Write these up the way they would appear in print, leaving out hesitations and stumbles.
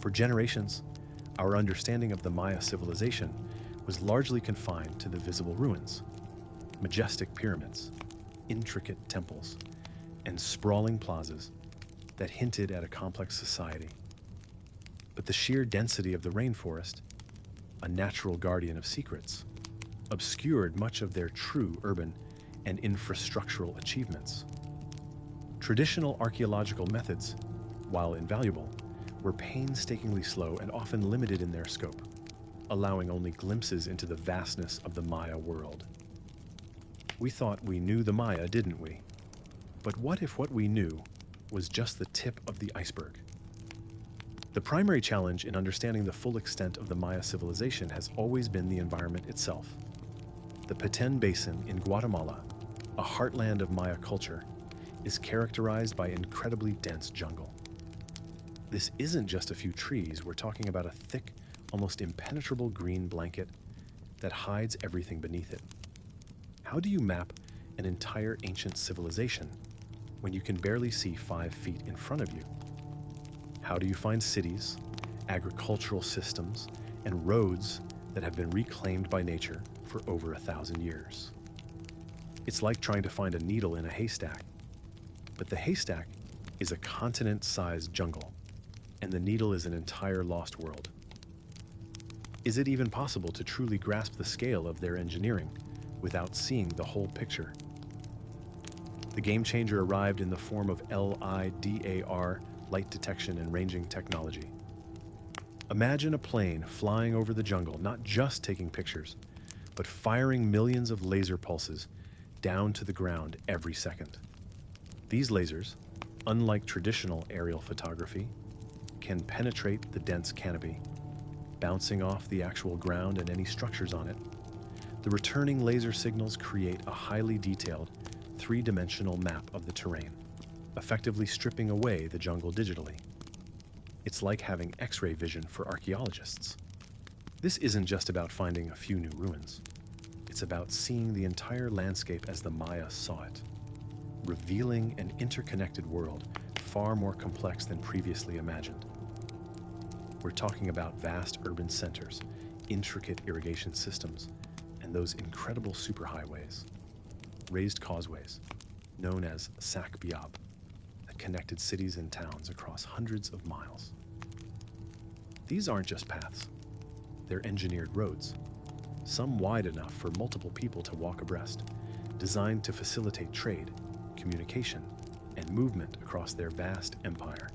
For generations, our understanding of the Maya civilization was largely confined to the visible ruins, majestic pyramids, intricate temples, and sprawling plazas that hinted at a complex society. But the sheer density of the rainforest, a natural guardian of secrets, obscured much of their true urban and infrastructural achievements. Traditional archaeological methods, while invaluable, were painstakingly slow and often limited in their scope, allowing only glimpses into the vastness of the Maya world. We thought we knew the Maya, didn't we? But what if what we knew was just the tip of the iceberg? The primary challenge in understanding the full extent of the Maya civilization has always been the environment itself. The Petén Basin in Guatemala, a heartland of Maya culture, is characterized by incredibly dense jungle. This isn't just a few trees, we're talking about a thick, almost impenetrable green blanket that hides everything beneath it. How do you map an entire ancient civilization when you can barely see 5 feet in front of you? How do you find cities, agricultural systems, and roads that have been reclaimed by nature for over 1,000 years? It's like trying to find a needle in a haystack, but the haystack is a continent-sized jungle, and the needle is an entire lost world. Is it even possible to truly grasp the scale of their engineering without seeing the whole picture? The game changer arrived in the form of LiDAR, light detection and ranging technology. Imagine a plane flying over the jungle, not just taking pictures, but firing millions of laser pulses down to the ground every second. These lasers, unlike traditional aerial photography, can penetrate the dense canopy, bouncing off the actual ground and any structures on it. The returning laser signals create a highly detailed, 3-dimensional map of the terrain, effectively stripping away the jungle digitally. It's like having X-ray vision for archaeologists. This isn't just about finding a few new ruins. It's about seeing the entire landscape as the Maya saw it, revealing an interconnected world far more complex than previously imagined. We're talking about vast urban centers, intricate irrigation systems, and those incredible superhighways, raised causeways, known as Sac Biab, that connected cities and towns across hundreds of miles. These aren't just paths, they're engineered roads, some wide enough for multiple people to walk abreast, designed to facilitate trade, communication, and movement across their vast empire.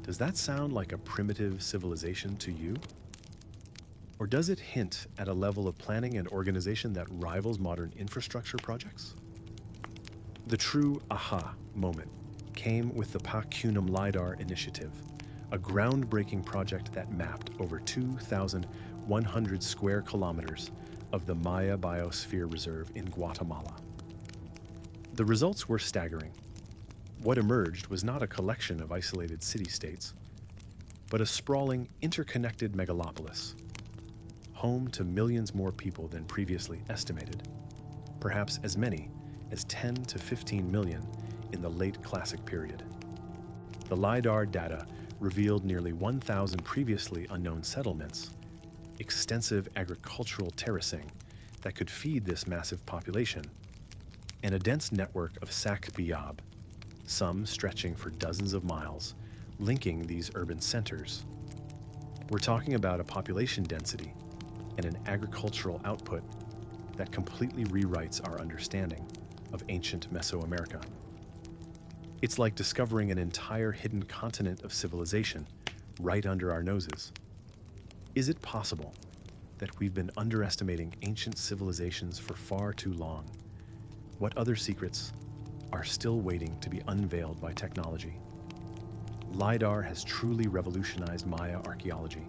Does that sound like a primitive civilization to you? Or does it hint at a level of planning and organization that rivals modern infrastructure projects? The true aha moment came with the Pacunum LiDAR initiative, a groundbreaking project that mapped over 2,100 square kilometers of the Maya Biosphere Reserve in Guatemala. The results were staggering. What emerged was not a collection of isolated city-states, but a sprawling, interconnected megalopolis, home to millions more people than previously estimated, perhaps as many as 10 to 15 million in the late Classic period. The LiDAR data revealed nearly 1,000 previously unknown settlements, extensive agricultural terracing that could feed this massive population, and a dense network of Sac Biab, some stretching for dozens of miles, linking these urban centers. We're talking about a population density and an agricultural output that completely rewrites our understanding of ancient Mesoamerica. It's like discovering an entire hidden continent of civilization right under our noses. Is it possible that we've been underestimating ancient civilizations for far too long? What other secrets are still waiting to be unveiled by technology? LiDAR has truly revolutionized Maya archaeology,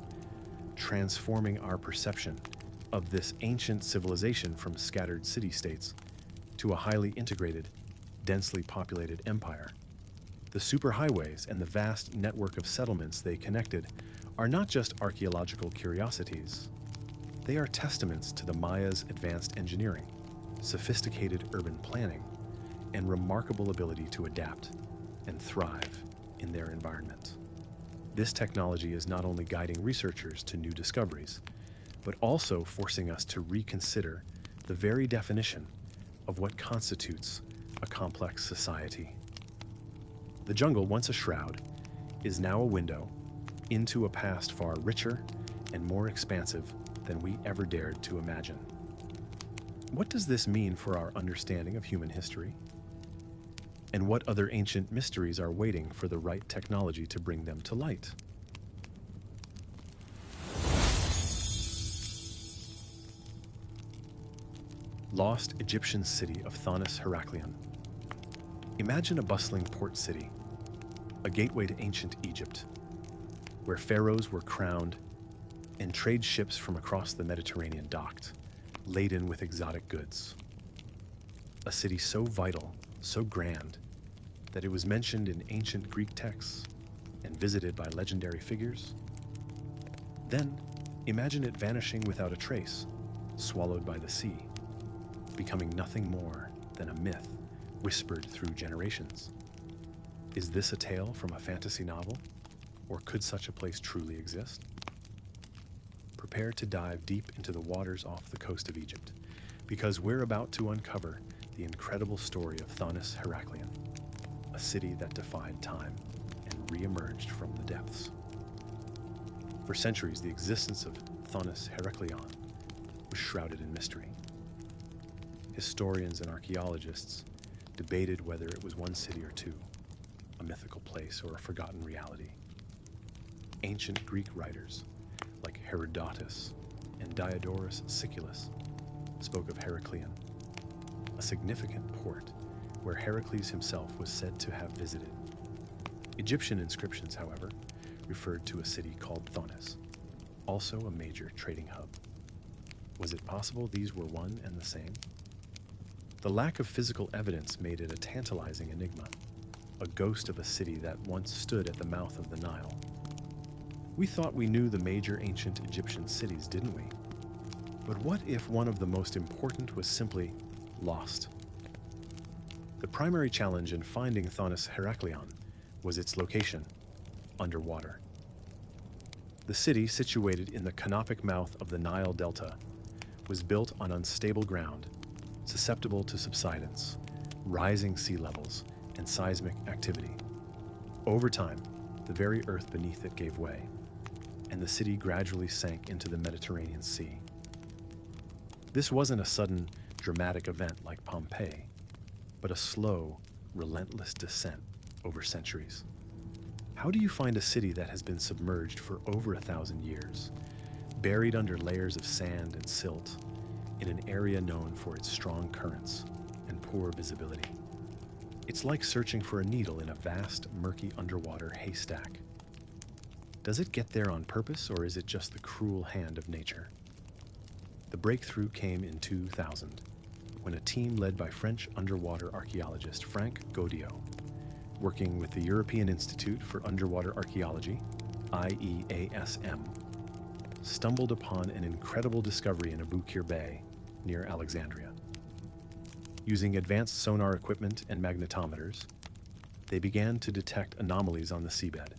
transforming our perception of this ancient civilization from scattered city-states to a highly integrated, densely populated empire. The superhighways and the vast network of settlements they connected are not just archaeological curiosities. They are testaments to the Mayas' advanced engineering, sophisticated urban planning, and remarkable ability to adapt and thrive in their environment. This technology is not only guiding researchers to new discoveries, but also forcing us to reconsider the very definition of what constitutes a complex society. The jungle, once a shroud, is now a window into a past far richer and more expansive than we ever dared to imagine. What does this mean for our understanding of human history? And what other ancient mysteries are waiting for the right technology to bring them to light? Lost Egyptian city of Thonis-Heracleion. Imagine a bustling port city, a gateway to ancient Egypt, where pharaohs were crowned and trade ships from across the Mediterranean docked, laden with exotic goods. A city so vital, so grand, that it was mentioned in ancient Greek texts and visited by legendary figures. Then, imagine it vanishing without a trace, swallowed by the sea, becoming nothing more than a myth whispered through generations. Is this a tale from a fantasy novel, or could such a place truly exist? Prepare to dive deep into the waters off the coast of Egypt, because we're about to uncover the incredible story of Thonis-Heracleion, a city that defied time and re-emerged from the depths. For centuries, the existence of Thonis-Heracleion was shrouded in mystery. Historians and archaeologists debated whether it was one city or two, a mythical place or a forgotten reality. Ancient Greek writers like Herodotus and Diodorus Siculus spoke of Heracleion, a significant port where Heracles himself was said to have visited. Egyptian inscriptions, however, referred to a city called Thonis, also a major trading hub. Was it possible these were one and the same? The lack of physical evidence made it a tantalizing enigma, a ghost of a city that once stood at the mouth of the Nile. We thought we knew the major ancient Egyptian cities, didn't we? But what if one of the most important was simply lost? The primary challenge in finding Thonis-Heracleion was its location, underwater. The city, situated in the canopic mouth of the Nile Delta, was built on unstable ground, susceptible to subsidence, rising sea levels, and seismic activity. Over time, the very earth beneath it gave way, and the city gradually sank into the Mediterranean Sea. This wasn't a sudden, dramatic event like Pompeii, but a slow, relentless descent over centuries. How do you find a city that has been submerged for over 1,000 years, buried under layers of sand and silt, in an area known for its strong currents and poor visibility? It's like searching for a needle in a vast, murky underwater haystack. Does it get there on purpose, or is it just the cruel hand of nature? The breakthrough came in 2000, when a team led by French underwater archaeologist Frank Godiot, working with the European Institute for Underwater Archaeology, IEASM, stumbled upon an incredible discovery in Aboukir Bay, near Alexandria. Using advanced sonar equipment and magnetometers, they began to detect anomalies on the seabed.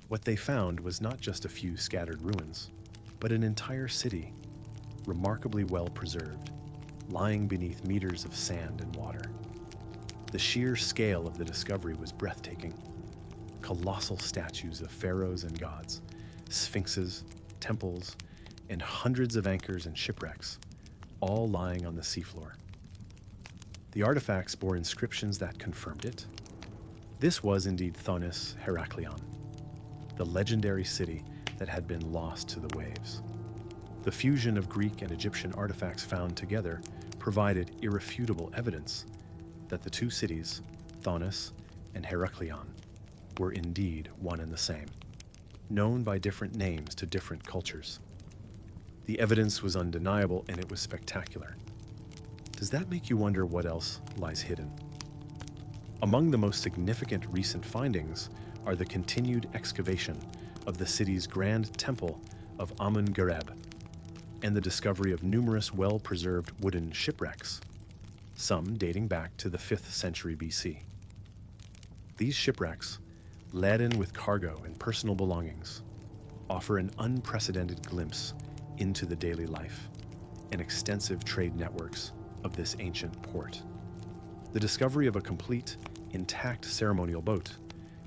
What they found was not just a few scattered ruins, but an entire city, remarkably well preserved, lying beneath meters of sand and water. The sheer scale of the discovery was breathtaking. Colossal statues of pharaohs and gods, sphinxes, temples, and hundreds of anchors and shipwrecks, all lying on the seafloor. The artifacts bore inscriptions that confirmed it. This was indeed Thonis-Heracleion, the legendary city that had been lost to the waves. The fusion of Greek and Egyptian artifacts found together provided irrefutable evidence that the two cities, Thonis and Heracleion, were indeed one and the same, known by different names to different cultures. The evidence was undeniable, and it was spectacular. Does that make you wonder what else lies hidden? Among the most significant recent findings are the continued excavation of the city's grand temple of Amun-Gareb and the discovery of numerous well-preserved wooden shipwrecks, some dating back to the 5th century BC. These shipwrecks laden with cargo and personal belongings, offer an unprecedented glimpse into the daily life and extensive trade networks of this ancient port. The discovery of a complete, intact ceremonial boat,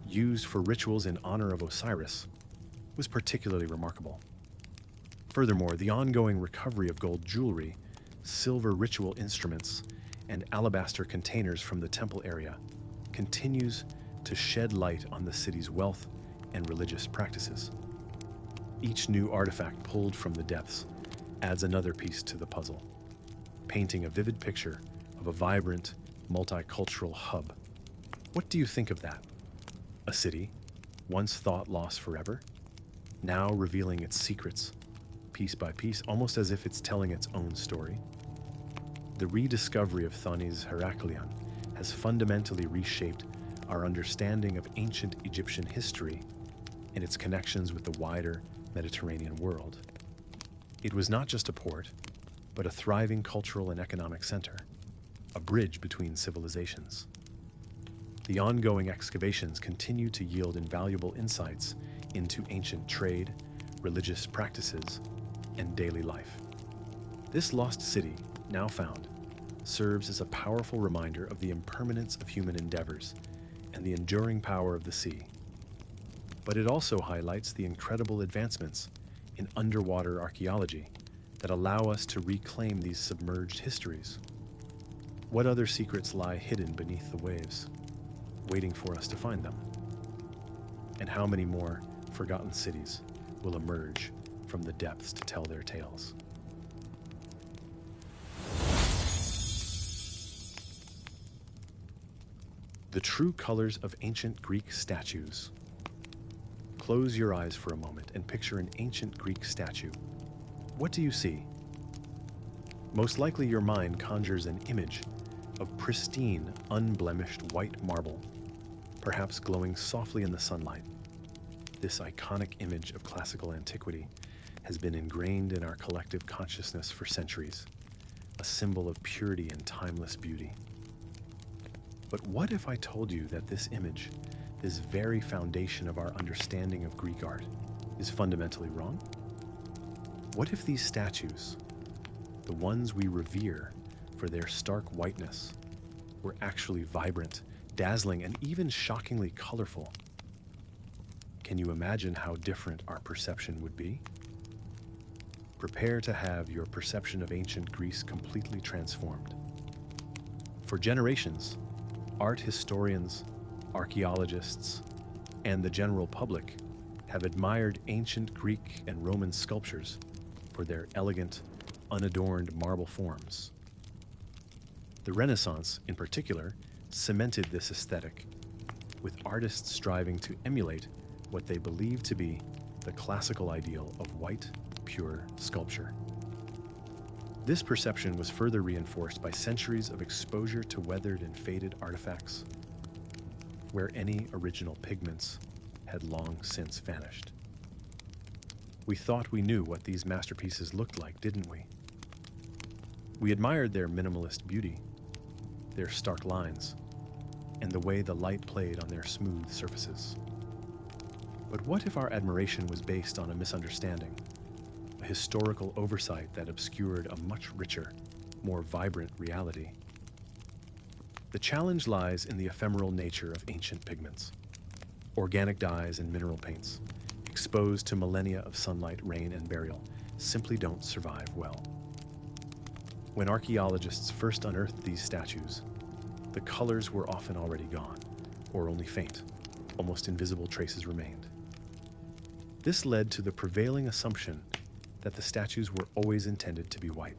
used for rituals in honor of Osiris, was particularly remarkable. Furthermore, the ongoing recovery of gold jewelry, silver ritual instruments, and alabaster containers from the temple area continues to shed light on the city's wealth and religious practices. Each new artifact pulled from the depths adds another piece to the puzzle, painting a vivid picture of a vibrant, multicultural hub. What do you think of that? A city, once thought lost forever, now revealing its secrets, piece by piece, almost as if it's telling its own story. The rediscovery of Thonis-Heracleion has fundamentally reshaped our understanding of ancient Egyptian history and its connections with the wider Mediterranean world. It was not just a port, but a thriving cultural and economic center, a bridge between civilizations. The ongoing excavations continue to yield invaluable insights into ancient trade, religious practices, and daily life. This lost city, now found, serves as a powerful reminder of the impermanence of human endeavors and the enduring power of the sea. But it also highlights the incredible advancements in underwater archaeology that allow us to reclaim these submerged histories. What other secrets lie hidden beneath the waves, waiting for us to find them? And how many more forgotten cities will emerge from the depths to tell their tales? The true colors of ancient Greek statues. Close your eyes for a moment and picture an ancient Greek statue. What do you see? Most likely your mind conjures an image of pristine, unblemished white marble, perhaps glowing softly in the sunlight. This iconic image of classical antiquity has been ingrained in our collective consciousness for centuries, a symbol of purity and timeless beauty. But what if I told you that this image, this very foundation of our understanding of Greek art, is fundamentally wrong? What if these statues, the ones we revere for their stark whiteness, were actually vibrant, dazzling, and even shockingly colorful? Can you imagine how different our perception would be? Prepare to have your perception of ancient Greece completely transformed. For generations, art historians, archaeologists, and the general public have admired ancient Greek and Roman sculptures for their elegant, unadorned marble forms. The Renaissance, in particular, cemented this aesthetic, with artists striving to emulate what they believed to be the classical ideal of white, pure sculpture. This perception was further reinforced by centuries of exposure to weathered and faded artifacts, where any original pigments had long since vanished. We thought we knew what these masterpieces looked like, didn't we? We admired their minimalist beauty, their stark lines, and the way the light played on their smooth surfaces. But what if our admiration was based on a misunderstanding, a historical oversight that obscured a much richer, more vibrant reality? The challenge lies in the ephemeral nature of ancient pigments. Organic dyes and mineral paints, exposed to millennia of sunlight, rain, and burial, simply don't survive well. When archaeologists first unearthed these statues, the colors were often already gone, or only faint, almost invisible traces remained. This led to the prevailing assumption that the statues were always intended to be white.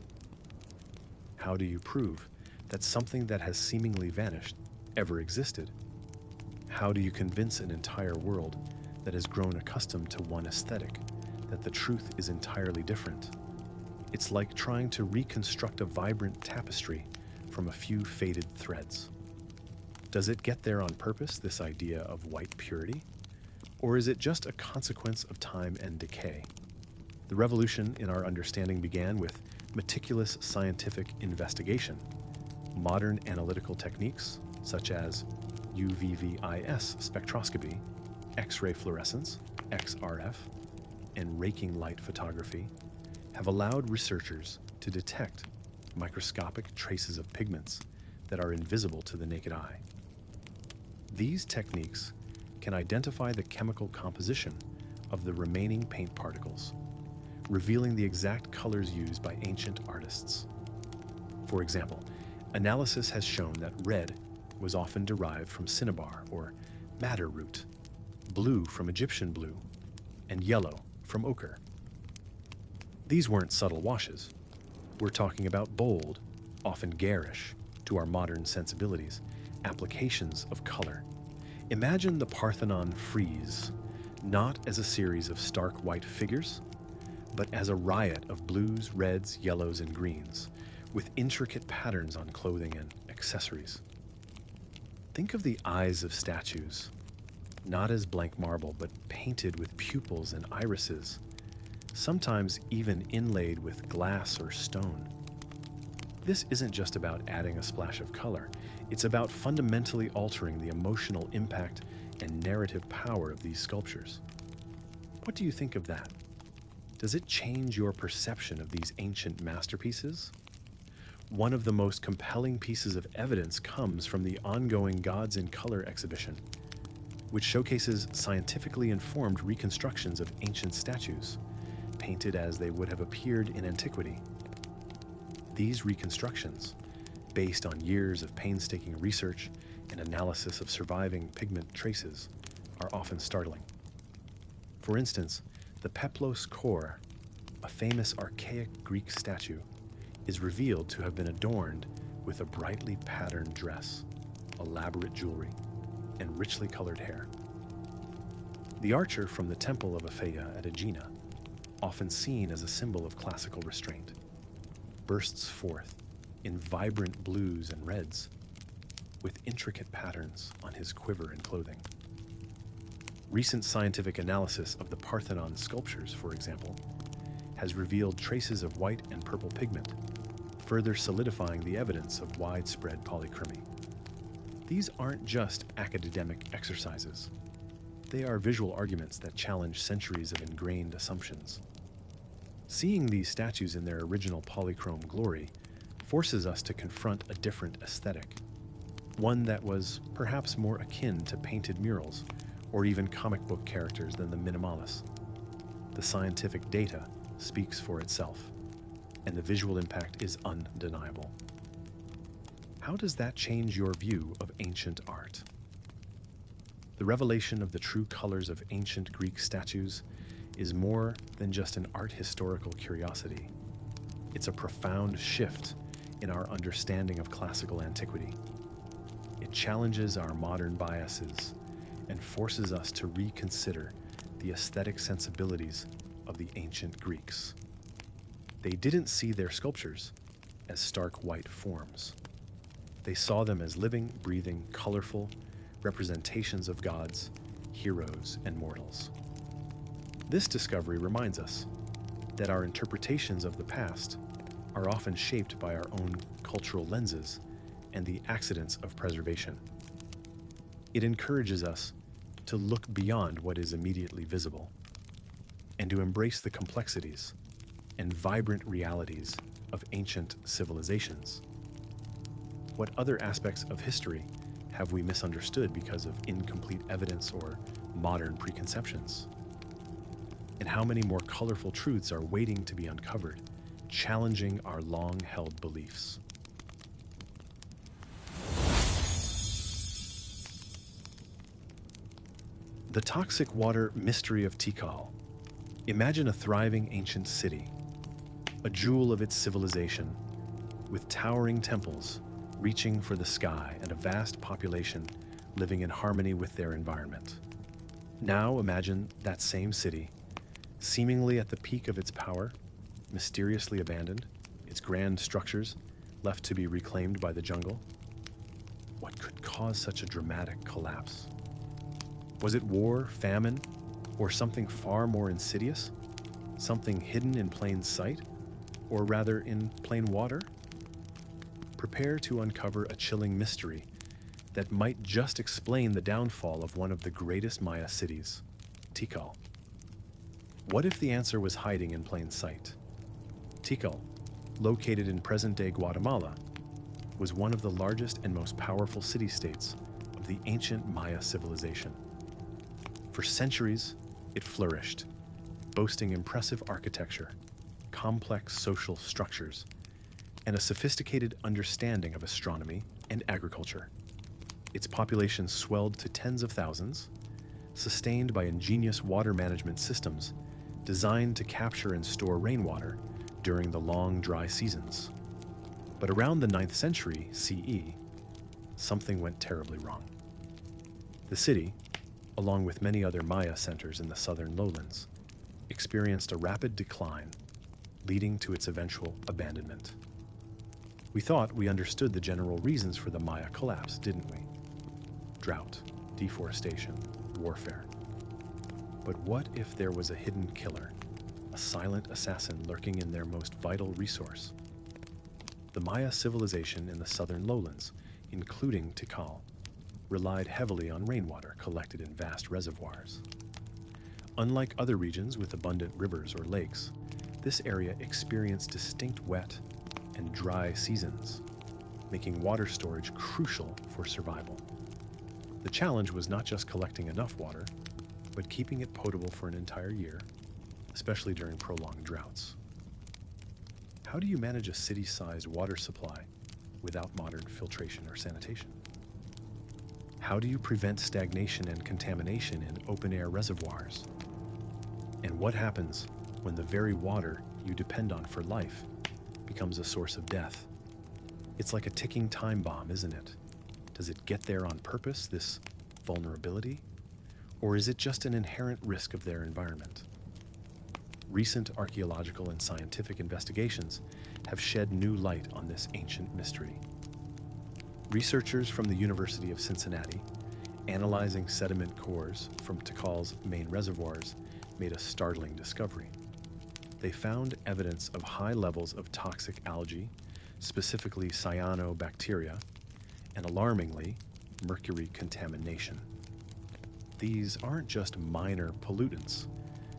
How do you prove that something that has seemingly vanished ever existed? How do you convince an entire world that has grown accustomed to one aesthetic that the truth is entirely different? It's like trying to reconstruct a vibrant tapestry from a few faded threads. Does it get there on purpose, this idea of white purity? Or is it just a consequence of time and decay? The revolution in our understanding began with meticulous scientific investigation. Modern analytical techniques, such as UVVIS spectroscopy, X-ray fluorescence, XRF, and raking light photography have allowed researchers to detect microscopic traces of pigments that are invisible to the naked eye. These techniques can identify the chemical composition of the remaining paint particles, revealing the exact colors used by ancient artists. For example, analysis has shown that red was often derived from cinnabar or madder root, blue from Egyptian blue, and yellow from ochre. These weren't subtle washes. We're talking about bold, often garish, to our modern sensibilities, applications of color. Imagine the Parthenon frieze, not as a series of stark white figures, but as a riot of blues, reds, yellows, and greens, with intricate patterns on clothing and accessories. Think of the eyes of statues, not as blank marble, but painted with pupils and irises, sometimes even inlaid with glass or stone. This isn't just about adding a splash of color. It's about fundamentally altering the emotional impact and narrative power of these sculptures. What do you think of that? Does it change your perception of these ancient masterpieces? One of the most compelling pieces of evidence comes from the ongoing Gods in Color exhibition, which showcases scientifically informed reconstructions of ancient statues, painted as they would have appeared in antiquity. These reconstructions, based on years of painstaking research and analysis of surviving pigment traces, are often startling. For instance, the Peplos core, a famous archaic Greek statue, is revealed to have been adorned with a brightly patterned dress, elaborate jewelry, and richly colored hair. The archer from the Temple of Aphaia at Aegina, often seen as a symbol of classical restraint, bursts forth in vibrant blues and reds, with intricate patterns on his quiver and clothing. Recent scientific analysis of the Parthenon sculptures, for example, has revealed traces of white and purple pigment, further solidifying the evidence of widespread polychromy. These aren't just academic exercises. They are visual arguments that challenge centuries of ingrained assumptions. Seeing these statues in their original polychrome glory forces us to confront a different aesthetic, one that was perhaps more akin to painted murals or even comic book characters than the minimalists. The scientific data speaks for itself, and the visual impact is undeniable. How does that change your view of ancient art? The revelation of the true colors of ancient Greek statues is more than just an art historical curiosity. It's a profound shift in our understanding of classical antiquity. It challenges our modern biases and forces us to reconsider the aesthetic sensibilities of the ancient Greeks. They didn't see their sculptures as stark white forms. They saw them as living, breathing, colorful representations of gods, heroes, and mortals. This discovery reminds us that our interpretations of the past are often shaped by our own cultural lenses and the accidents of preservation. It encourages us to look beyond what is immediately visible and to embrace the complexities and vibrant realities of ancient civilizations. What other aspects of history have we misunderstood because of incomplete evidence or modern preconceptions? And how many more colorful truths are waiting to be uncovered, challenging our long-held beliefs? The toxic water mystery of Tikal. Imagine a thriving ancient city, a jewel of its civilization, with towering temples reaching for the sky and a vast population living in harmony with their environment. Now imagine that same city, seemingly at the peak of its power, mysteriously abandoned, its grand structures left to be reclaimed by the jungle. What could cause such a dramatic collapse? Was it war, famine, or something far more insidious? Something hidden in plain sight, or rather in plain water? Prepare to uncover a chilling mystery that might just explain the downfall of one of the greatest Maya cities, Tikal. What if the answer was hiding in plain sight? Tikal, located in present-day Guatemala, was one of the largest and most powerful city-states of the ancient Maya civilization. For centuries, it flourished, boasting impressive architecture, complex social structures, and a sophisticated understanding of astronomy and agriculture. Its population swelled to tens of thousands, sustained by ingenious water management systems designed to capture and store rainwater during the long dry seasons. But around the 9th century CE, something went terribly wrong. The city, along with many other Maya centers in the southern lowlands, experienced a rapid decline, leading to its eventual abandonment. We thought we understood the general reasons for the Maya collapse, didn't we? Drought, deforestation, warfare. But what if there was a hidden killer, a silent assassin lurking in their most vital resource? The Maya civilization in the southern lowlands, including Tikal, relied heavily on rainwater collected in vast reservoirs. Unlike other regions with abundant rivers or lakes, this area experienced distinct wet and dry seasons, making water storage crucial for survival. The challenge was not just collecting enough water, but keeping it potable for an entire year, especially during prolonged droughts. How do you manage a city-sized water supply without modern filtration or sanitation? How do you prevent stagnation and contamination in open-air reservoirs? And what happens when the very water you depend on for life becomes a source of death? It's like a ticking time bomb, isn't it? Does it get there on purpose, this vulnerability? Or is it just an inherent risk of their environment? Recent archaeological and scientific investigations have shed new light on this ancient mystery. Researchers from the University of Cincinnati, analyzing sediment cores from Tikal's main reservoirs, made a startling discovery. They found evidence of high levels of toxic algae, specifically cyanobacteria, and alarmingly, mercury contamination. These aren't just minor pollutants.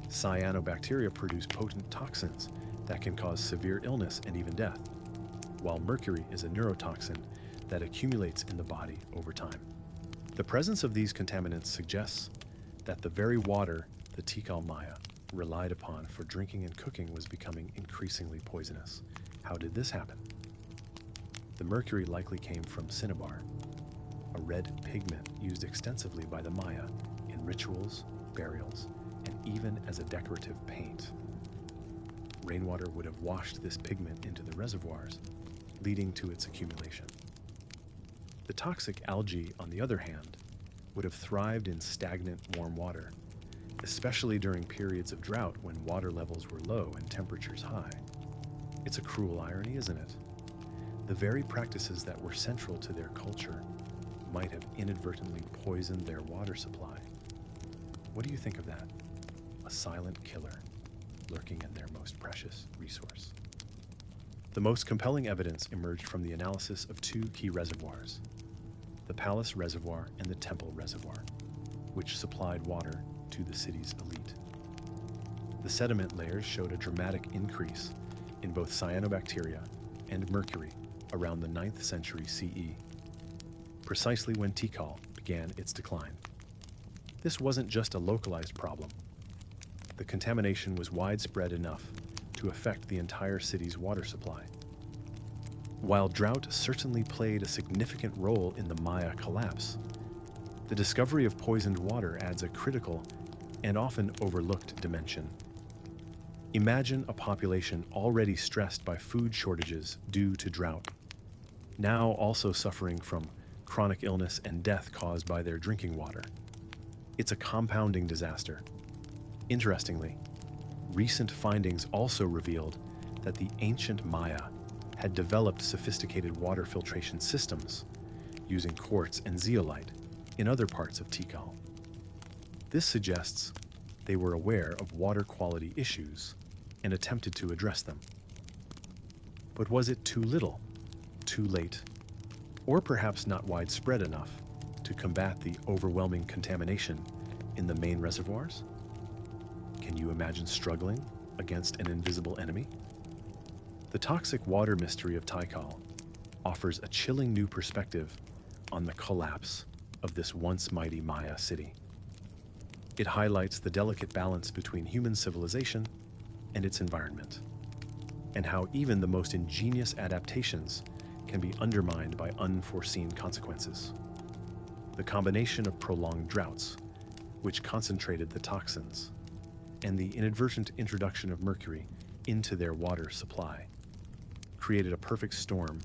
Cyanobacteria produce potent toxins that can cause severe illness and even death, while mercury is a neurotoxin that accumulates in the body over time. The presence of these contaminants suggests that the very water the Tikal Maya relied upon for drinking and cooking was becoming increasingly poisonous. How did this happen? The mercury likely came from cinnabar, a red pigment used extensively by the Maya in rituals, burials, and even as a decorative paint. Rainwater would have washed this pigment into the reservoirs, leading to its accumulation. The toxic algae, on the other hand, would have thrived in stagnant warm water, especially during periods of drought when water levels were low and temperatures high. It's a cruel irony, isn't it? The very practices that were central to their culture might have inadvertently poisoned their water supply. What do you think of that? A silent killer lurking in their most precious resource. The most compelling evidence emerged from the analysis of two key reservoirs, the Palace Reservoir and the Temple Reservoir, which supplied water to the city's elite. The sediment layers showed a dramatic increase in both cyanobacteria and mercury around the 9th century CE, precisely when Tikal began its decline. This wasn't just a localized problem. The contamination was widespread enough to affect the entire city's water supply. While drought certainly played a significant role in the Maya collapse, the discovery of poisoned water adds a critical and often overlooked dimension. Imagine a population already stressed by food shortages due to drought, now also suffering from chronic illness and death caused by their drinking water. It's a compounding disaster. Interestingly, recent findings also revealed that the ancient Maya had developed sophisticated water filtration systems using quartz and zeolite in other parts of Tikal. This suggests they were aware of water quality issues and attempted to address them. But was it too little, too late, or perhaps not widespread enough to combat the overwhelming contamination in the main reservoirs? Can you imagine struggling against an invisible enemy? The toxic water mystery of Tikal offers a chilling new perspective on the collapse of this once mighty Maya city. It highlights the delicate balance between human civilization and its environment, and how even the most ingenious adaptations can be undermined by unforeseen consequences. The combination of prolonged droughts, which concentrated the toxins, and the inadvertent introduction of mercury into their water supply, created a perfect storm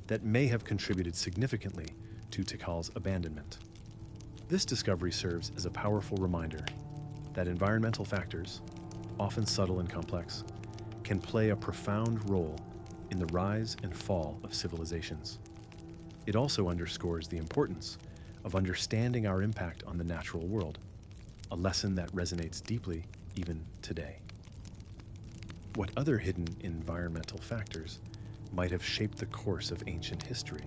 that may have contributed significantly to Tikal's abandonment. This discovery serves as a powerful reminder that environmental factors, often subtle and complex, can play a profound role in the rise and fall of civilizations. It also underscores the importance of understanding our impact on the natural world, a lesson that resonates deeply even today. What other hidden environmental factors might have shaped the course of ancient history?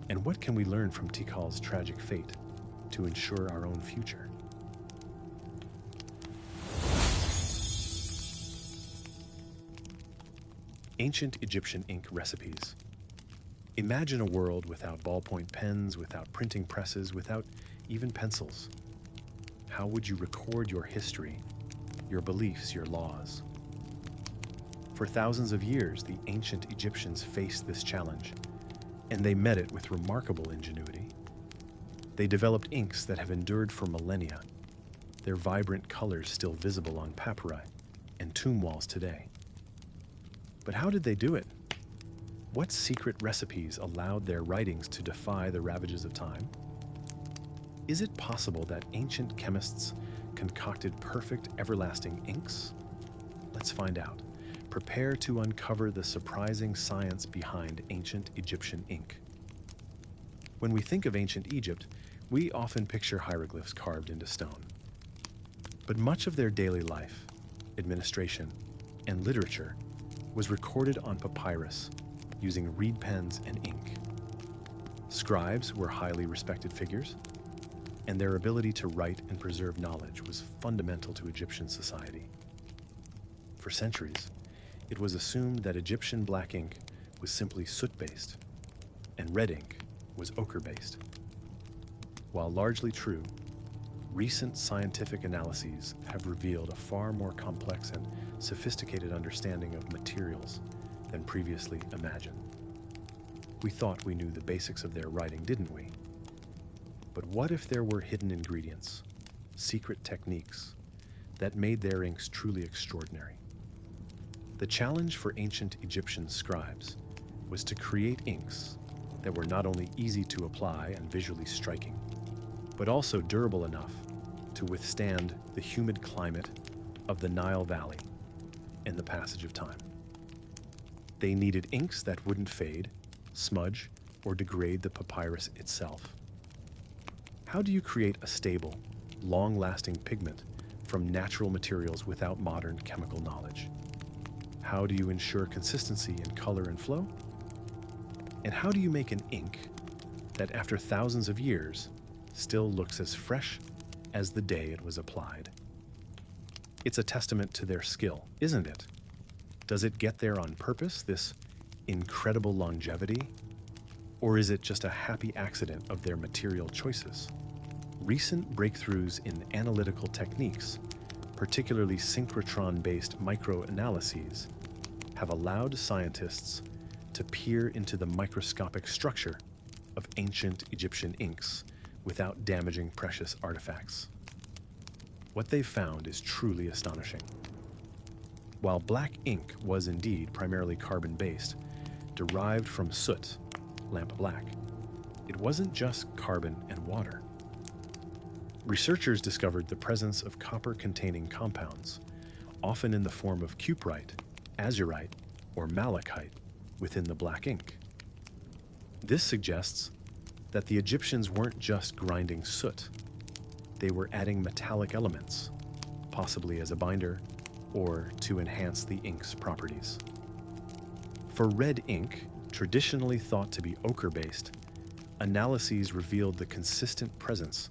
And what can we learn from Tikal's tragic fate to ensure our own future? Ancient Egyptian ink recipes. Imagine a world without ballpoint pens, without printing presses, without even pencils. How would you record your history, your beliefs, your laws? For thousands of years, the ancient Egyptians faced this challenge, and they met it with remarkable ingenuity. They developed inks that have endured for millennia, their vibrant colors still visible on papyri and tomb walls today. But how did they do it? What secret recipes allowed their writings to defy the ravages of time? Is it possible that ancient chemists concocted perfect, everlasting inks? Let's find out. Prepare to uncover the surprising science behind ancient Egyptian ink. When we think of ancient Egypt, we often picture hieroglyphs carved into stone. But much of their daily life, administration, and literature was recorded on papyrus using reed pens and ink. Scribes were highly respected figures, and their ability to write and preserve knowledge was fundamental to Egyptian society. For centuries, it was assumed that Egyptian black ink was simply soot-based, and red ink was ochre-based. While largely true, recent scientific analyses have revealed a far more complex and sophisticated understanding of materials than previously imagined. We thought we knew the basics of their writing, didn't we? But what if there were hidden ingredients, secret techniques, that made their inks truly extraordinary? The challenge for ancient Egyptian scribes was to create inks that were not only easy to apply and visually striking, but also durable enough to withstand the humid climate of the Nile Valley and the passage of time. They needed inks that wouldn't fade, smudge, or degrade the papyrus itself. How do you create a stable, long-lasting pigment from natural materials without modern chemical knowledge? How do you ensure consistency in color and flow? And how do you make an ink that, after thousands of years, still looks as fresh as the day it was applied? It's a testament to their skill, isn't it? Does it get there on purpose, this incredible longevity? Or is it just a happy accident of their material choices? Recent breakthroughs in analytical techniques, particularly synchrotron-based microanalyses, have allowed scientists to peer into the microscopic structure of ancient Egyptian inks without damaging precious artifacts. What they've found is truly astonishing. While black ink was indeed primarily carbon-based, derived from soot, lamp black, it wasn't just carbon and water. Researchers discovered the presence of copper-containing compounds, often in the form of cuprite, azurite, or malachite, within the black ink. This suggests that the Egyptians weren't just grinding soot. They were adding metallic elements, possibly as a binder or to enhance the ink's properties. For red ink, traditionally thought to be ochre-based, analyses revealed the consistent presence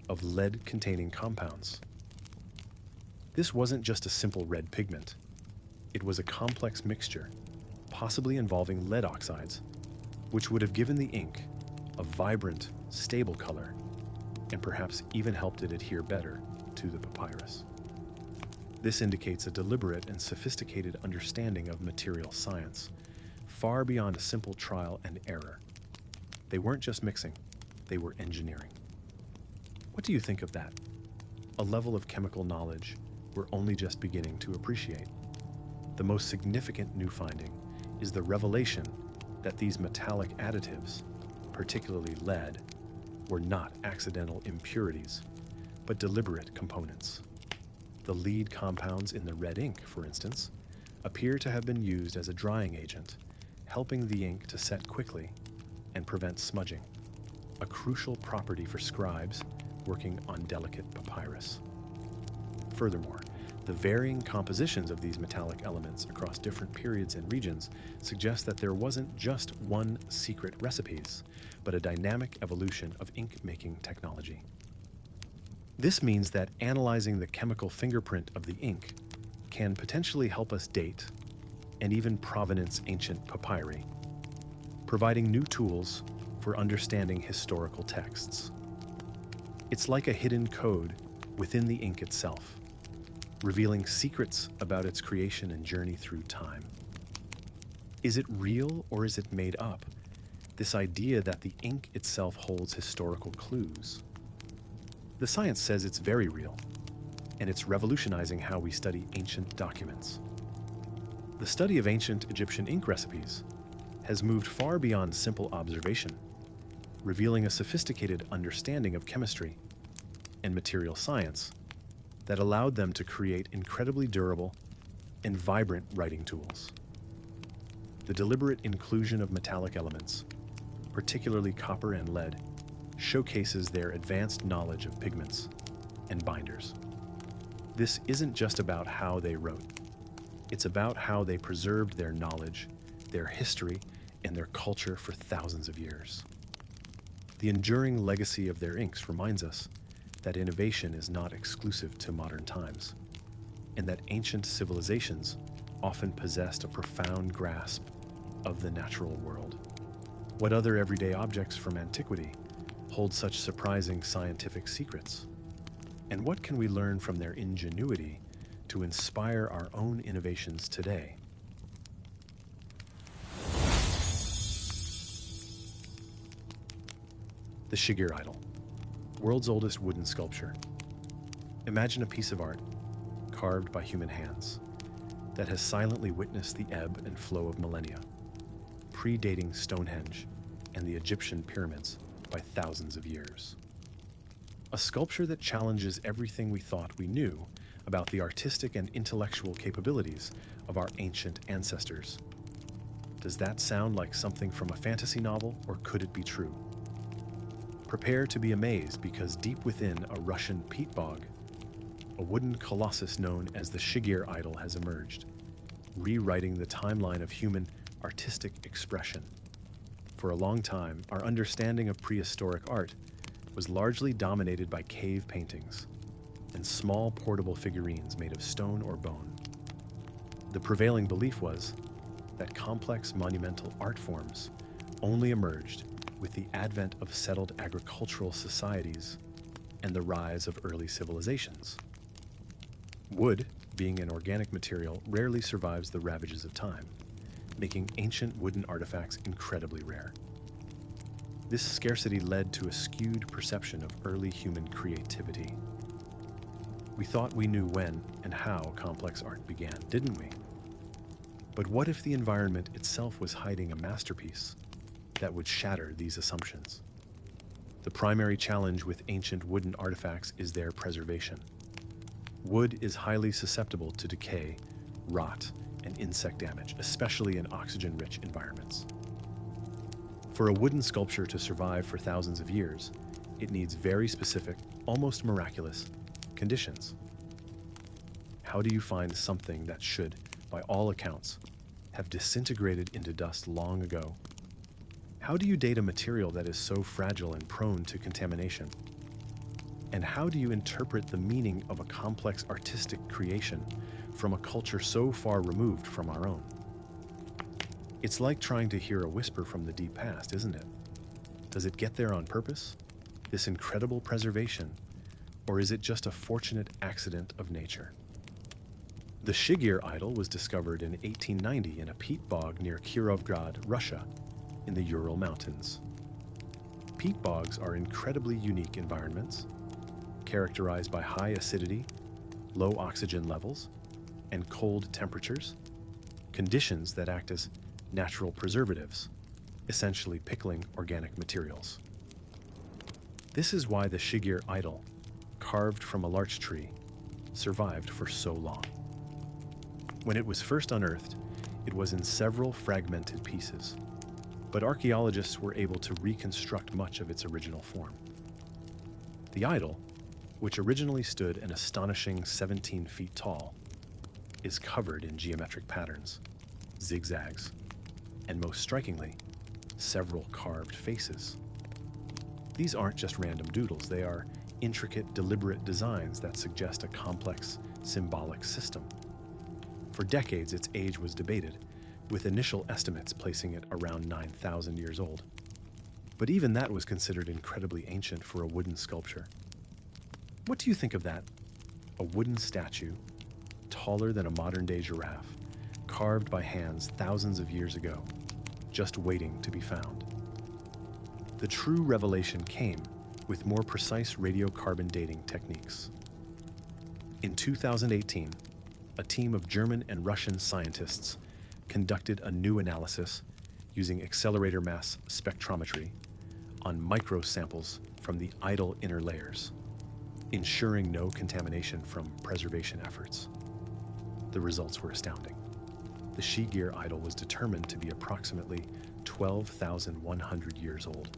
of lead-containing compounds. This wasn't just a simple red pigment. It was a complex mixture, possibly involving lead oxides, which would have given the ink a vibrant, stable color, and perhaps even helped it adhere better to the papyrus. This indicates a deliberate and sophisticated understanding of material science, far beyond a simple trial and error. They weren't just mixing, they were engineering. What do you think of that? A level of chemical knowledge we're only just beginning to appreciate. The most significant new finding is the revelation that these metallic additives, particularly lead, were not accidental impurities, but deliberate components. The lead compounds in the red ink, for instance, appear to have been used as a drying agent, helping the ink to set quickly and prevent smudging, a crucial property for scribes working on delicate papyrus. Furthermore, the varying compositions of these metallic elements across different periods and regions suggest that there wasn't just one secret recipes, but a dynamic evolution of ink-making technology. This means that analyzing the chemical fingerprint of the ink can potentially help us date and even provenance ancient papyri, providing new tools for understanding historical texts. It's like a hidden code within the ink itself, revealing secrets about its creation and journey through time. Is it real or is it made up? This idea that the ink itself holds historical clues. The science says it's very real, and it's revolutionizing how we study ancient documents. The study of ancient Egyptian ink recipes has moved far beyond simple observation, revealing a sophisticated understanding of chemistry and material science that allowed them to create incredibly durable and vibrant writing tools. The deliberate inclusion of metallic elements, particularly copper and lead, showcases their advanced knowledge of pigments and binders. This isn't just about how they wrote. It's about how they preserved their knowledge, their history, and their culture for thousands of years. The enduring legacy of their inks reminds us that innovation is not exclusive to modern times, and that ancient civilizations often possessed a profound grasp of the natural world. What other everyday objects from antiquity hold such surprising scientific secrets? And what can we learn from their ingenuity to inspire our own innovations today? The Shigir Idol, world's oldest wooden sculpture. Imagine a piece of art carved by human hands that has silently witnessed the ebb and flow of millennia, predating Stonehenge and the Egyptian pyramids by thousands of years. A sculpture that challenges everything we thought we knew about the artistic and intellectual capabilities of our ancient ancestors. Does that sound like something from a fantasy novel, or could it be true? Prepare to be amazed, because deep within a Russian peat bog, a wooden colossus known as the Shigir Idol has emerged, rewriting the timeline of human artistic expression. For a long time, our understanding of prehistoric art was largely dominated by cave paintings and small portable figurines made of stone or bone. The prevailing belief was that complex monumental art forms only emerged with the advent of settled agricultural societies and the rise of early civilizations. Wood, being an organic material, rarely survives the ravages of time, making ancient wooden artifacts incredibly rare. This scarcity led to a skewed perception of early human creativity. We thought we knew when and how complex art began, didn't we? But what if the environment itself was hiding a masterpiece that would shatter these assumptions? The primary challenge with ancient wooden artifacts is their preservation. Wood is highly susceptible to decay, rot, and insect damage, especially in oxygen-rich environments. For a wooden sculpture to survive for thousands of years, it needs very specific, almost miraculous, conditions. How do you find something that should, by all accounts, have disintegrated into dust long ago? How do you date a material that is so fragile and prone to contamination? And how do you interpret the meaning of a complex artistic creation from a culture so far removed from our own? It's like trying to hear a whisper from the deep past, isn't it? Does it get there on purpose, this incredible preservation, or is it just a fortunate accident of nature? The Shigir Idol was discovered in 1890 in a peat bog near Kirovgrad, Russia, in the Ural Mountains. Peat bogs are incredibly unique environments, characterized by high acidity, low oxygen levels, and cold temperatures, conditions that act as natural preservatives, essentially pickling organic materials. This is why the Shigir Idol, carved from a larch tree, survived for so long. When it was first unearthed, it was in several fragmented pieces, but archaeologists were able to reconstruct much of its original form. The idol, which originally stood an astonishing 17 feet tall, is covered in geometric patterns, zigzags, and most strikingly, several carved faces. These aren't just random doodles, they are intricate, deliberate designs that suggest a complex, symbolic system. For decades, its age was debated, with initial estimates placing it around 9,000 years old. But even that was considered incredibly ancient for a wooden sculpture. What do you think of that? A wooden statue, taller than a modern-day giraffe, carved by hands thousands of years ago, just waiting to be found. The true revelation came with more precise radiocarbon dating techniques. In 2018, a team of German and Russian scientists conducted a new analysis using accelerator mass spectrometry on microsamples from the idol inner layers, ensuring no contamination from preservation efforts. The results were astounding. The Shigir Idol was determined to be approximately 12,100 years old,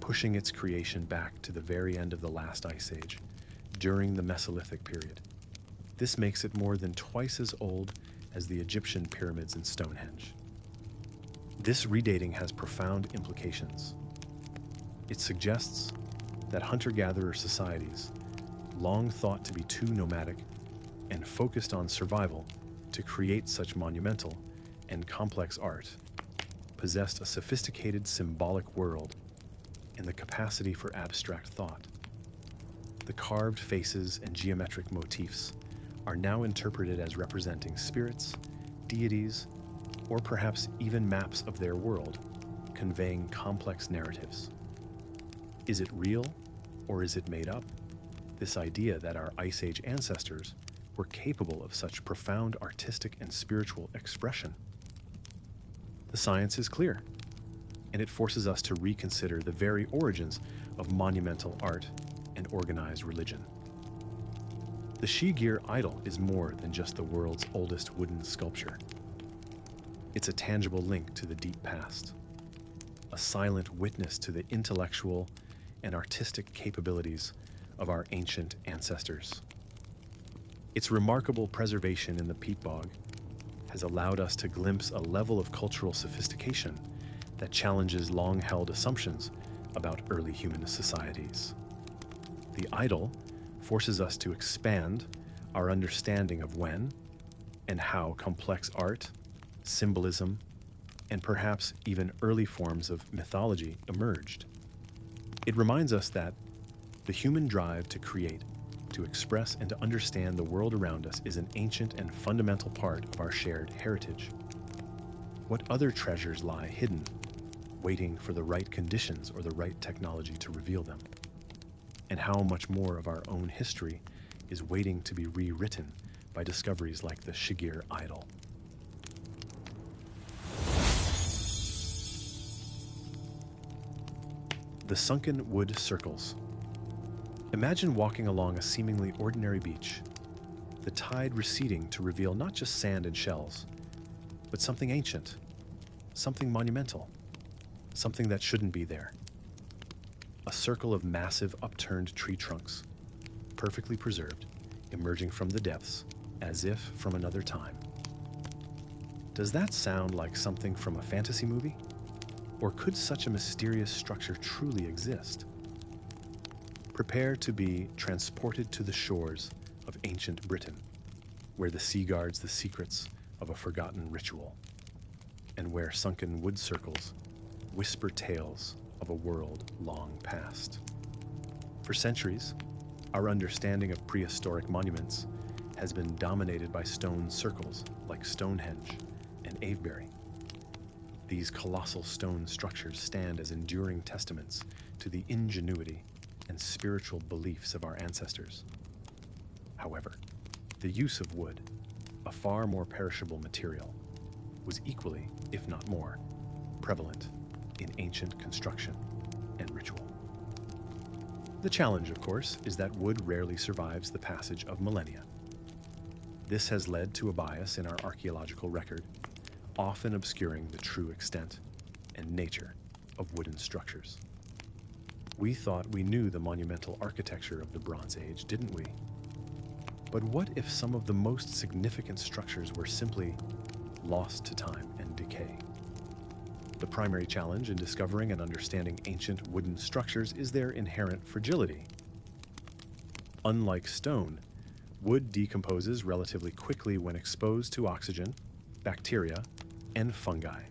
pushing its creation back to the very end of the last ice age, during the Mesolithic period. This makes it more than twice as old as the Egyptian pyramids and Stonehenge. This redating has profound implications. It suggests that hunter-gatherer societies, long thought to be too nomadic and focused on survival to create such monumental and complex art, possessed a sophisticated symbolic world and the capacity for abstract thought. The carved faces and geometric motifs are now interpreted as representing spirits, deities, or perhaps even maps of their world, conveying complex narratives. Is it real, or is it made up? This idea that our Ice Age ancestors were capable of such profound artistic and spiritual expression. The science is clear, and it forces us to reconsider the very origins of monumental art and organized religion. The Shigir Idol is more than just the world's oldest wooden sculpture. It's a tangible link to the deep past, a silent witness to the intellectual and artistic capabilities of our ancient ancestors. Its remarkable preservation in the peat bog has allowed us to glimpse a level of cultural sophistication that challenges long-held assumptions about early human societies. The idol forces us to expand our understanding of when and how complex art, symbolism, and perhaps even early forms of mythology emerged. It reminds us that the human drive to create, to express, and to understand the world around us is an ancient and fundamental part of our shared heritage. What other treasures lie hidden, waiting for the right conditions or the right technology to reveal them? And how much more of our own history is waiting to be rewritten by discoveries like the Shigir Idol? The sunken wood circles. Imagine walking along a seemingly ordinary beach, the tide receding to reveal not just sand and shells, but something ancient, something monumental, something that shouldn't be there. A circle of massive upturned tree trunks, perfectly preserved, emerging from the depths as if from another time. Does that sound like something from a fantasy movie? Or could such a mysterious structure truly exist? Prepare to be transported to the shores of ancient Britain, where the sea guards the secrets of a forgotten ritual, and where sunken wood circles whisper tales of a world long past. For centuries, our understanding of prehistoric monuments has been dominated by stone circles like Stonehenge and Avebury. These colossal stone structures stand as enduring testaments to the ingenuity and spiritual beliefs of our ancestors. However, the use of wood, a far more perishable material, was equally, if not more, prevalent in ancient construction and ritual. The challenge, of course, is that wood rarely survives the passage of millennia. This has led to a bias in our archaeological record, often obscuring the true extent and nature of wooden structures. We thought we knew the monumental architecture of the Bronze Age, didn't we? But what if some of the most significant structures were simply lost to time and decay? The primary challenge in discovering and understanding ancient wooden structures is their inherent fragility. Unlike stone, wood decomposes relatively quickly when exposed to oxygen, bacteria, and fungi.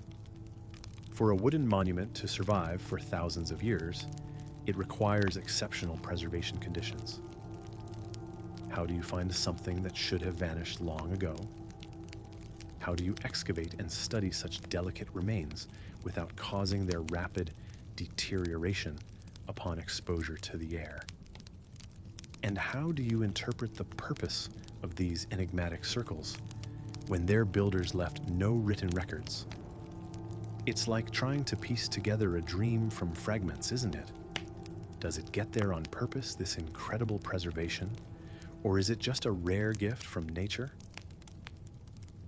For a wooden monument to survive for thousands of years, it requires exceptional preservation conditions. How do you find something that should have vanished long ago? How do you excavate and study such delicate remains without causing their rapid deterioration upon exposure to the air? And how do you interpret the purpose of these enigmatic circles when their builders left no written records? It's like trying to piece together a dream from fragments, isn't it? Does it get there on purpose, this incredible preservation? Or is it just a rare gift from nature?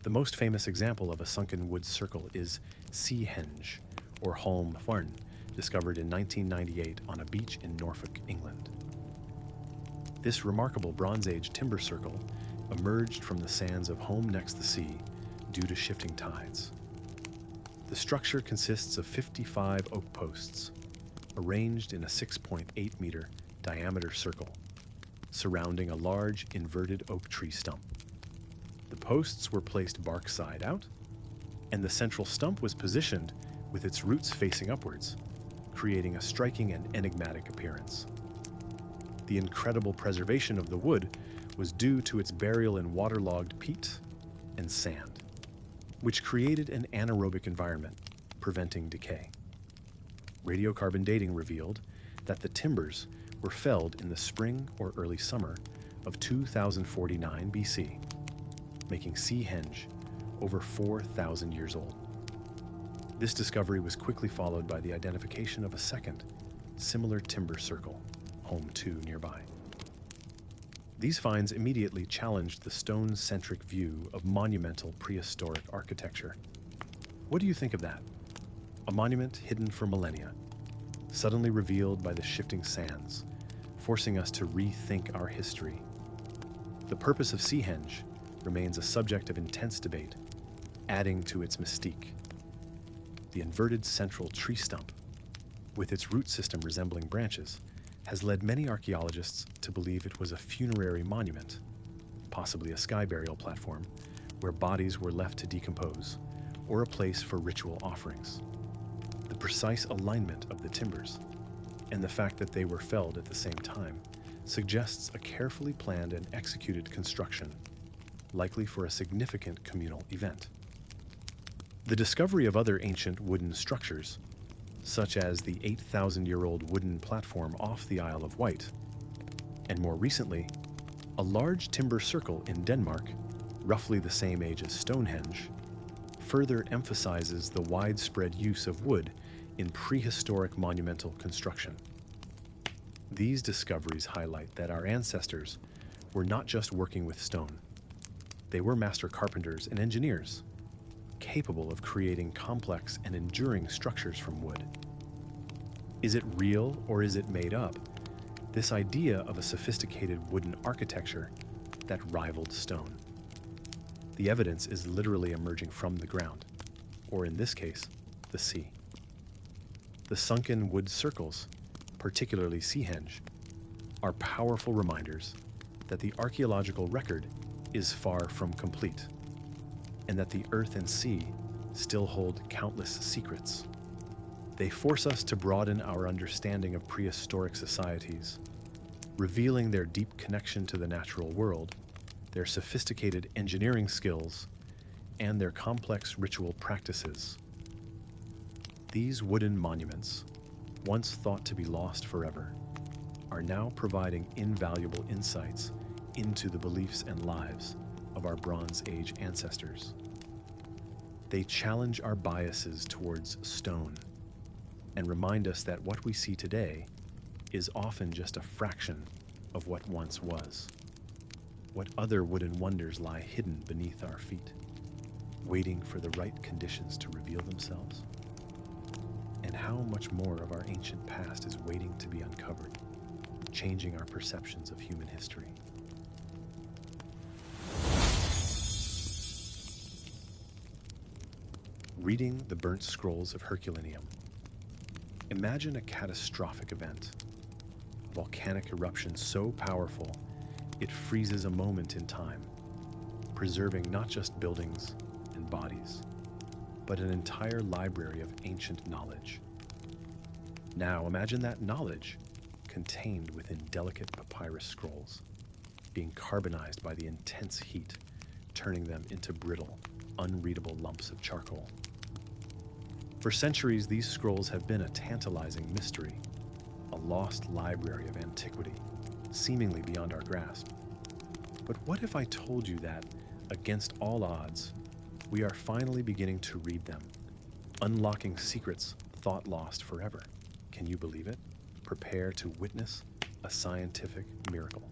The most famous example of a sunken wood circle is Seahenge, or Holm Farn, discovered in 1998 on a beach in Norfolk, England. This remarkable Bronze Age timber circle emerged from the sands of Holm next the sea due to shifting tides. The structure consists of 55 oak posts, arranged in a 6.8 meter diameter circle, surrounding a large inverted oak tree stump. The posts were placed bark side out, and the central stump was positioned with its roots facing upwards, creating a striking and enigmatic appearance. The incredible preservation of the wood was due to its burial in waterlogged peat and sand, which created an anaerobic environment, preventing decay. Radiocarbon dating revealed that the timbers were felled in the spring or early summer of 2049 BC, making Seahenge over 4,000 years old. This discovery was quickly followed by the identification of a second, similar timber circle, Holm 2 nearby. These finds immediately challenged the stone-centric view of monumental prehistoric architecture. What do you think of that? A monument hidden for millennia, suddenly revealed by the shifting sands, forcing us to rethink our history. The purpose of Seahenge remains a subject of intense debate, adding to its mystique. The inverted central tree stump, with its root system resembling branches, has led many archaeologists to believe it was a funerary monument, possibly a sky burial platform, where bodies were left to decompose, or a place for ritual offerings. The precise alignment of the timbers, and the fact that they were felled at the same time, suggests a carefully planned and executed construction, likely for a significant communal event. The discovery of other ancient wooden structures, such as the 8,000-year-old wooden platform off the Isle of Wight, and more recently, a large timber circle in Denmark, roughly the same age as Stonehenge, further emphasizes the widespread use of wood in prehistoric monumental construction. These discoveries highlight that our ancestors were not just working with stone. They were master carpenters and engineers, capable of creating complex and enduring structures from wood. Is it real or is it made up? This idea of a sophisticated wooden architecture that rivaled stone. The evidence is literally emerging from the ground, or in this case, the sea. The sunken wood circles, particularly Seahenge, are powerful reminders that the archaeological record is far from complete, and that the earth and sea still hold countless secrets. They force us to broaden our understanding of prehistoric societies, revealing their deep connection to the natural world, their sophisticated engineering skills, and their complex ritual practices. These wooden monuments, once thought to be lost forever, are now providing invaluable insights into the beliefs and lives of our Bronze Age ancestors. They challenge our biases towards stone and remind us that what we see today is often just a fraction of what once was. What other wooden wonders lie hidden beneath our feet, waiting for the right conditions to reveal themselves? And how much more of our ancient past is waiting to be uncovered, changing our perceptions of human history? Reading the burnt scrolls of Herculaneum. Imagine a catastrophic event, a volcanic eruption so powerful it freezes a moment in time, preserving not just buildings and bodies, but an entire library of ancient knowledge. Now imagine that knowledge contained within delicate papyrus scrolls, being carbonized by the intense heat, turning them into brittle, unreadable lumps of charcoal. For centuries, these scrolls have been a tantalizing mystery, a lost library of antiquity, seemingly beyond our grasp. But what if I told you that, against all odds, we are finally beginning to read them, unlocking secrets thought lost forever? Can you believe it? Prepare to witness a scientific miracle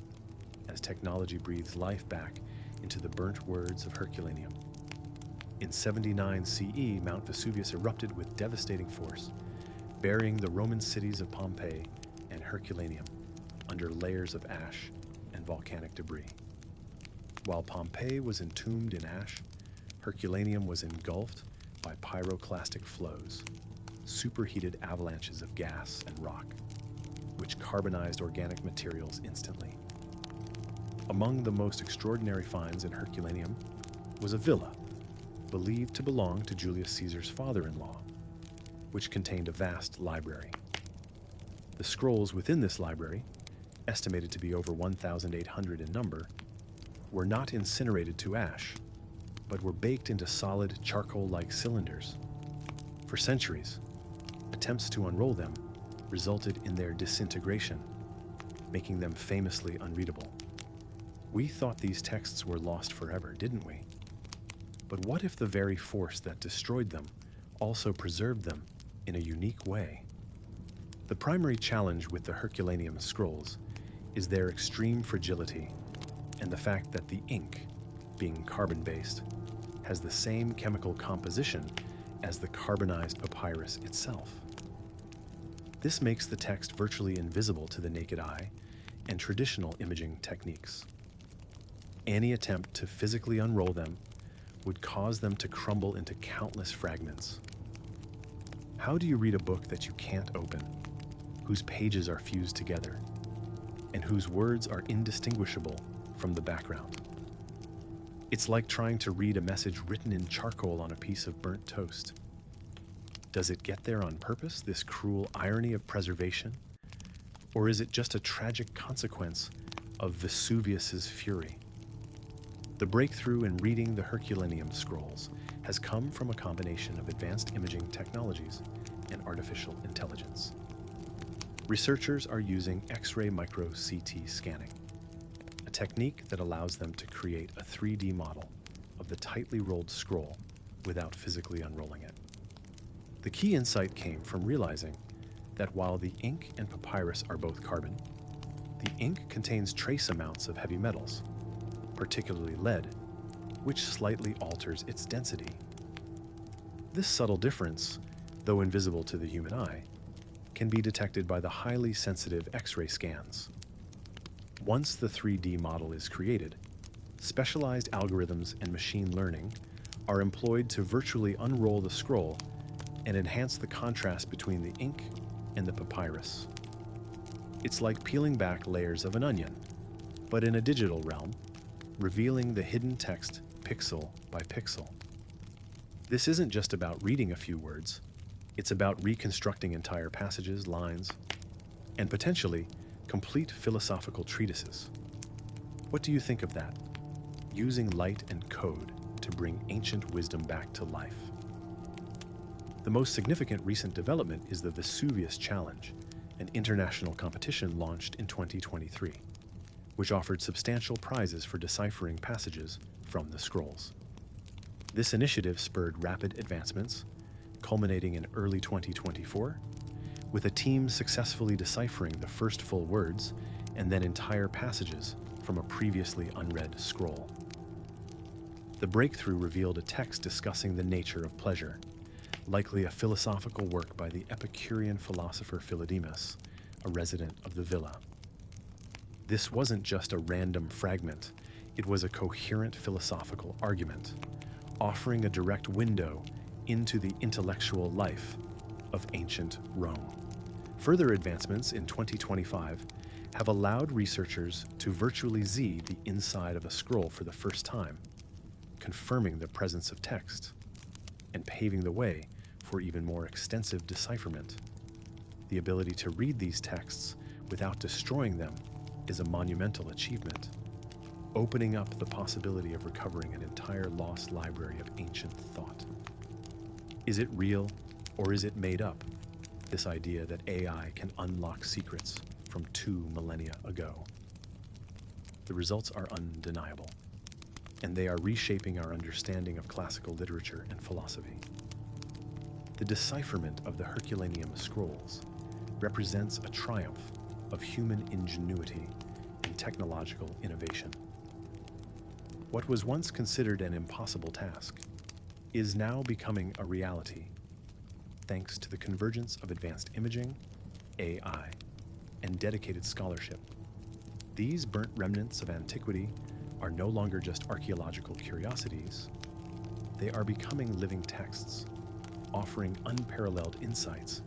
as technology breathes life back into the burnt words of Herculaneum. In 79 CE, Mount Vesuvius erupted with devastating force, burying the Roman cities of Pompeii and Herculaneum under layers of ash and volcanic debris. While Pompeii was entombed in ash, Herculaneum was engulfed by pyroclastic flows, superheated avalanches of gas and rock, which carbonized organic materials instantly. Among the most extraordinary finds in Herculaneum was a villa, believed to belong to Julius Caesar's father-in-law, which contained a vast library. The scrolls within this library, estimated to be over 1,800 in number, were not incinerated to ash, but were baked into solid charcoal-like cylinders. For centuries, attempts to unroll them resulted in their disintegration, making them famously unreadable. We thought these texts were lost forever, didn't we? But what if the very force that destroyed them also preserved them in a unique way? The primary challenge with the Herculaneum scrolls is their extreme fragility and the fact that the ink, being carbon-based, has the same chemical composition as the carbonized papyrus itself. This makes the text virtually invisible to the naked eye and traditional imaging techniques. Any attempt to physically unroll them would cause them to crumble into countless fragments. How do you read a book that you can't open, whose pages are fused together, and whose words are indistinguishable from the background? It's like trying to read a message written in charcoal on a piece of burnt toast. Does it get there on purpose, this cruel irony of preservation? Or is it just a tragic consequence of Vesuvius's fury? The breakthrough in reading the Herculaneum scrolls has come from a combination of advanced imaging technologies and artificial intelligence. Researchers are using X-ray micro-CT scanning, a technique that allows them to create a 3D model of the tightly rolled scroll without physically unrolling it. The key insight came from realizing that while the ink and papyrus are both carbon, the ink contains trace amounts of heavy metals, particularly lead, which slightly alters its density. This subtle difference, though invisible to the human eye, can be detected by the highly sensitive X-ray scans. Once the 3D model is created, specialized algorithms and machine learning are employed to virtually unroll the scroll and enhance the contrast between the ink and the papyrus. It's like peeling back layers of an onion, but in a digital realm, revealing the hidden text pixel by pixel. This isn't just about reading a few words, it's about reconstructing entire passages, lines, and potentially complete philosophical treatises. What do you think of that? Using light and code to bring ancient wisdom back to life. The most significant recent development is the Vesuvius Challenge, an international competition launched in 2023, which offered substantial prizes for deciphering passages from the scrolls. This initiative spurred rapid advancements, culminating in early 2024, with a team successfully deciphering the first full words and then entire passages from a previously unread scroll. The breakthrough revealed a text discussing the nature of pleasure, likely a philosophical work by the Epicurean philosopher Philodemus, a resident of the villa. This wasn't just a random fragment, it was a coherent philosophical argument, offering a direct window into the intellectual life of ancient Rome. Further advancements in 2025 have allowed researchers to virtually see the inside of a scroll for the first time, confirming the presence of text and paving the way for even more extensive decipherment. The ability to read these texts without destroying them is a monumental achievement, opening up the possibility of recovering an entire lost library of ancient thought. Is it real or is it made up? This idea that AI can unlock secrets from 2 millennia ago. The results are undeniable, and they are reshaping our understanding of classical literature and philosophy. The decipherment of the Herculaneum scrolls represents a triumph of human ingenuity and technological innovation. What was once considered an impossible task is now becoming a reality, thanks to the convergence of advanced imaging, AI, and dedicated scholarship. These burnt remnants of antiquity are no longer just archaeological curiosities, they are becoming living texts, offering unparalleled insights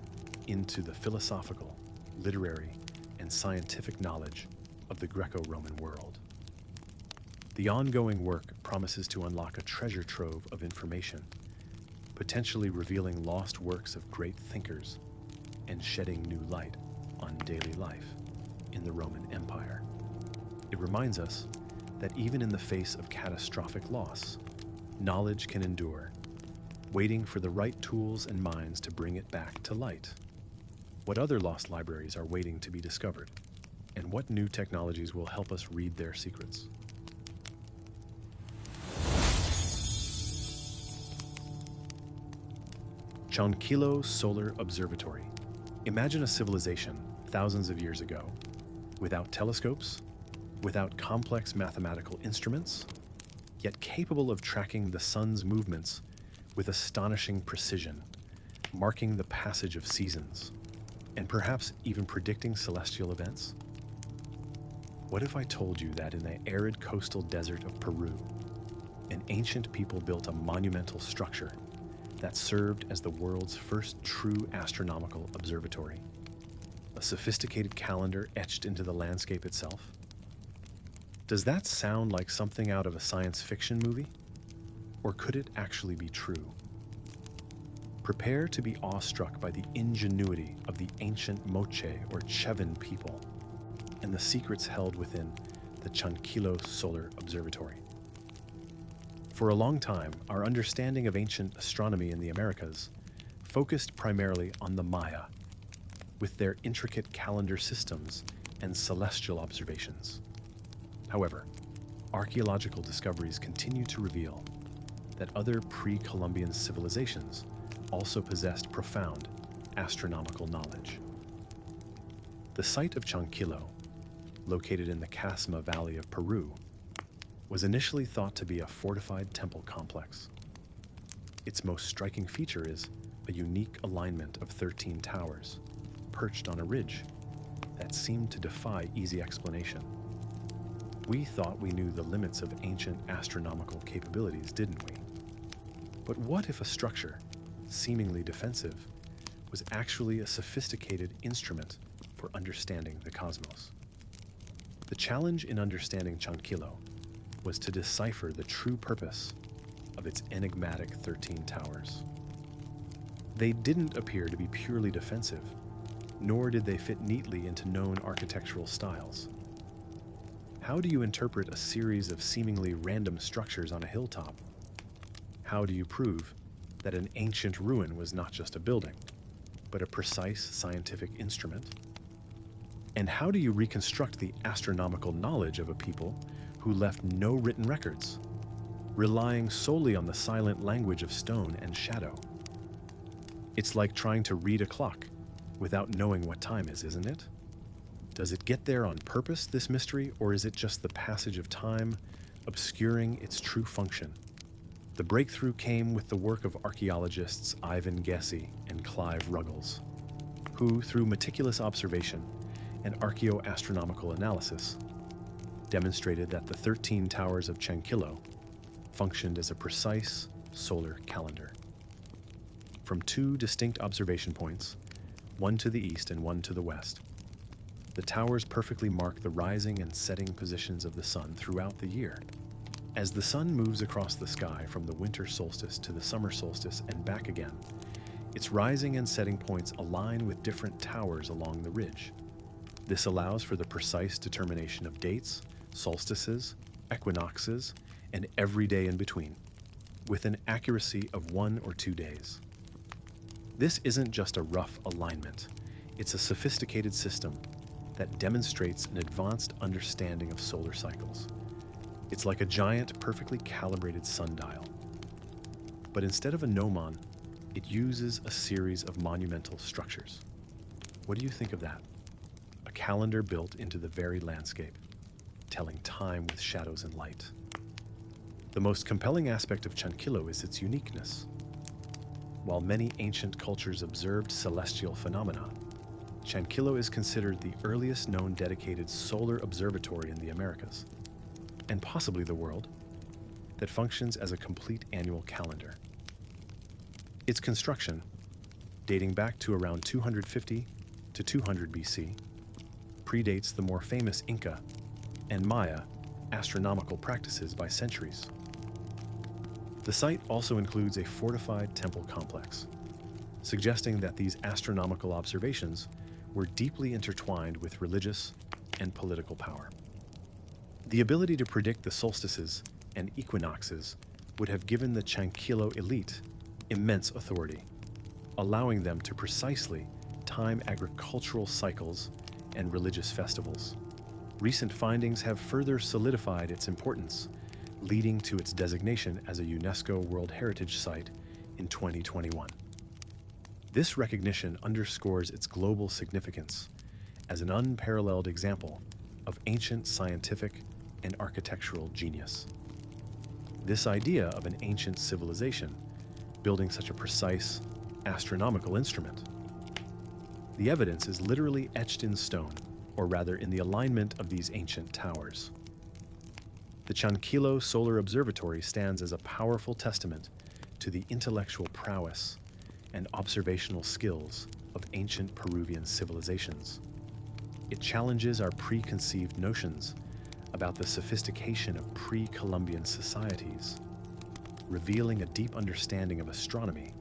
into the philosophical, literary, and scientific knowledge of the Greco-Roman world. The ongoing work promises to unlock a treasure trove of information, potentially revealing lost works of great thinkers and shedding new light on daily life in the Roman Empire. It reminds us that even in the face of catastrophic loss, knowledge can endure, waiting for the right tools and minds to bring it back to light. What other lost libraries are waiting to be discovered, and what new technologies will help us read their secrets? Chankillo Solar Observatory. Imagine a civilization thousands of years ago, without telescopes, without complex mathematical instruments, yet capable of tracking the sun's movements with astonishing precision, marking the passage of seasons, and perhaps even predicting celestial events? What if I told you that in the arid coastal desert of Peru, an ancient people built a monumental structure that served as the world's first true astronomical observatory? A sophisticated calendar etched into the landscape itself? Does that sound like something out of a science fiction movie? Or could it actually be true? Prepare to be awestruck by the ingenuity of the ancient Moche or Chevan people and the secrets held within the Chankillo Solar Observatory. For a long time, our understanding of ancient astronomy in the Americas focused primarily on the Maya, with their intricate calendar systems and celestial observations. However, archaeological discoveries continue to reveal that other pre-Columbian civilizations also possessed profound astronomical knowledge. The site of Chankillo, located in the Casma Valley of Peru, was initially thought to be a fortified temple complex. Its most striking feature is a unique alignment of 13 towers, perched on a ridge that seemed to defy easy explanation. We thought we knew the limits of ancient astronomical capabilities, didn't we? But what if a structure seemingly defensive, was actually a sophisticated instrument for understanding the cosmos. The challenge in understanding Chankillo was to decipher the true purpose of its enigmatic 13 towers. They didn't appear to be purely defensive, nor did they fit neatly into known architectural styles. How do you interpret a series of seemingly random structures on a hilltop? How do you prove that an ancient ruin was not just a building, but a precise scientific instrument? And how do you reconstruct the astronomical knowledge of a people who left no written records, relying solely on the silent language of stone and shadow? It's like trying to read a clock without knowing what time is, isn't it? Does it get there on purpose, this mystery, or is it just the passage of time obscuring its true function? The breakthrough came with the work of archaeologists Ivan Gessi and Clive Ruggles, who, through meticulous observation and archaeoastronomical analysis, demonstrated that the 13 towers of Chankillo functioned as a precise solar calendar. From two distinct observation points, one to the east and one to the west, the towers perfectly mark the rising and setting positions of the sun throughout the year. As the sun moves across the sky from the winter solstice to the summer solstice and back again, its rising and setting points align with different towers along the ridge. This allows for the precise determination of dates, solstices, equinoxes, and every day in between, with an accuracy of 1 or 2 days. This isn't just a rough alignment, it's a sophisticated system that demonstrates an advanced understanding of solar cycles. It's like a giant, perfectly calibrated sundial. But instead of a gnomon, it uses a series of monumental structures. What do you think of that? A calendar built into the very landscape, telling time with shadows and light. The most compelling aspect of Chankillo is its uniqueness. While many ancient cultures observed celestial phenomena, Chankillo is considered the earliest known dedicated solar observatory in the Americas, and possibly the world, that functions as a complete annual calendar. Its construction, dating back to around 250 to 200 BC, predates the more famous Inca and Maya astronomical practices by centuries. The site also includes a fortified temple complex, suggesting that these astronomical observations were deeply intertwined with religious and political power. The ability to predict the solstices and equinoxes would have given the Chankillo elite immense authority, allowing them to precisely time agricultural cycles and religious festivals. Recent findings have further solidified its importance, leading to its designation as a UNESCO World Heritage Site in 2021. This recognition underscores its global significance as an unparalleled example of ancient scientific and architectural genius. This idea of an ancient civilization building such a precise astronomical instrument. The evidence is literally etched in stone, or rather in the alignment of these ancient towers. The Chankillo Solar Observatory stands as a powerful testament to the intellectual prowess and observational skills of ancient Peruvian civilizations. It challenges our preconceived notions about the sophistication of pre-Columbian societies, revealing a deep understanding of astronomy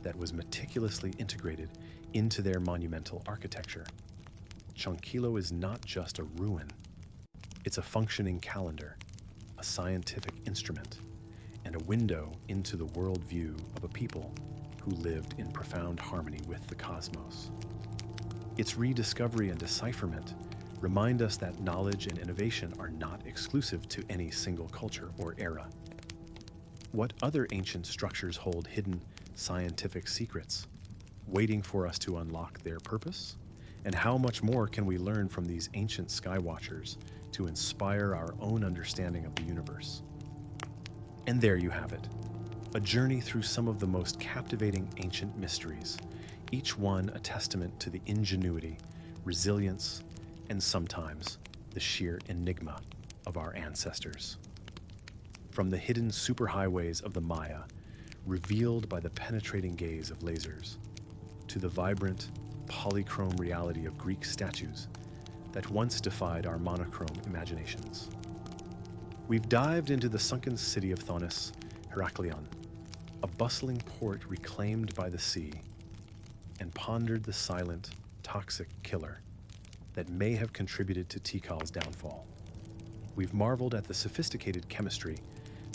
that was meticulously integrated into their monumental architecture. Chankillo is not just a ruin, it's a functioning calendar, a scientific instrument, and a window into the worldview of a people who lived in profound harmony with the cosmos. Its rediscovery and decipherment remind us that knowledge and innovation are not exclusive to any single culture or era. What other ancient structures hold hidden scientific secrets, waiting for us to unlock their purpose? And how much more can we learn from these ancient skywatchers to inspire our own understanding of the universe? And there you have it, a journey through some of the most captivating ancient mysteries, each one a testament to the ingenuity, resilience, and sometimes the sheer enigma of our ancestors. From the hidden superhighways of the Maya, revealed by the penetrating gaze of lasers, to the vibrant, polychrome reality of Greek statues that once defied our monochrome imaginations. We've dived into the sunken city of Thonis-Heracleion, a bustling port reclaimed by the sea, and pondered the silent, toxic killer that may have contributed to Tikal's downfall. We've marveled at the sophisticated chemistry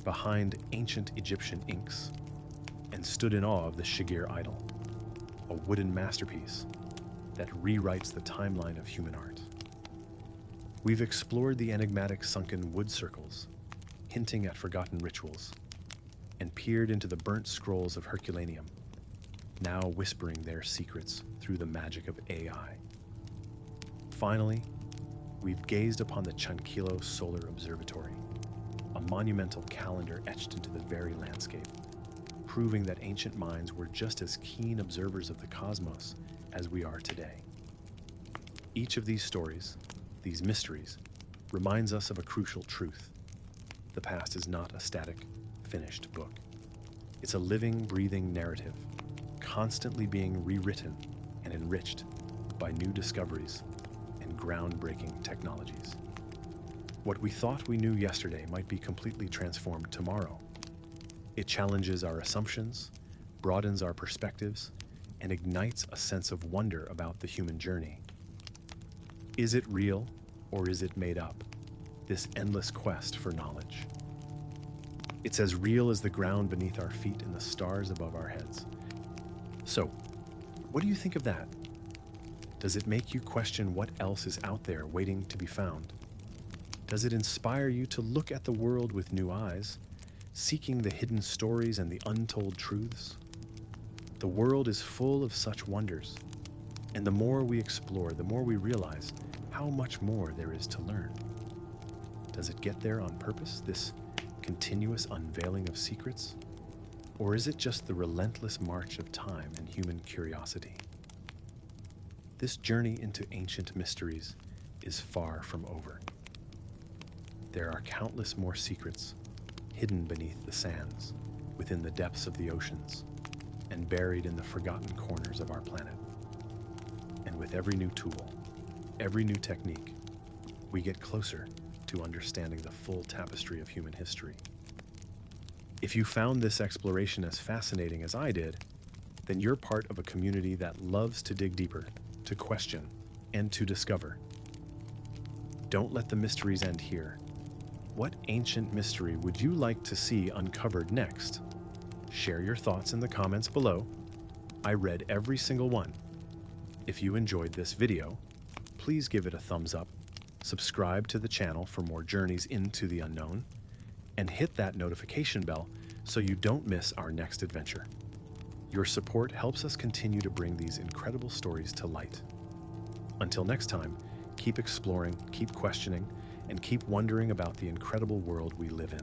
behind ancient Egyptian inks and stood in awe of the Shigir Idol, a wooden masterpiece that rewrites the timeline of human art. We've explored the enigmatic sunken wood circles, hinting at forgotten rituals, and peered into the burnt scrolls of Herculaneum, now whispering their secrets through the magic of AI. Finally, we've gazed upon the Chankillo Solar Observatory, a monumental calendar etched into the very landscape, proving that ancient minds were just as keen observers of the cosmos as we are today. Each of these stories, these mysteries, reminds us of a crucial truth. The past is not a static, finished book. It's a living, breathing narrative, constantly being rewritten and enriched by new discoveries and groundbreaking technologies. What we thought we knew yesterday might be completely transformed tomorrow. It challenges our assumptions, broadens our perspectives, and ignites a sense of wonder about the human journey. Is it real or is it made up, this endless quest for knowledge? It's as real as the ground beneath our feet and the stars above our heads. So, what do you think of that? Does it make you question what else is out there waiting to be found? Does it inspire you to look at the world with new eyes, seeking the hidden stories and the untold truths? The world is full of such wonders, and the more we explore, the more we realize how much more there is to learn. Does it get there on purpose, this continuous unveiling of secrets? Or is it just the relentless march of time and human curiosity? This journey into ancient mysteries is far from over. There are countless more secrets hidden beneath the sands, within the depths of the oceans, and buried in the forgotten corners of our planet. And with every new tool, every new technique, we get closer to understanding the full tapestry of human history. If you found this exploration as fascinating as I did, then you're part of a community that loves to dig deeper, to question, and to discover. Don't let the mysteries end here. What ancient mystery would you like to see uncovered next? Share your thoughts in the comments below. I read every single one. If you enjoyed this video, please give it a thumbs up, subscribe to the channel for more journeys into the unknown, and hit that notification bell so you don't miss our next adventure. Your support helps us continue to bring these incredible stories to light. Until next time, keep exploring, keep questioning, and keep wondering about the incredible world we live in.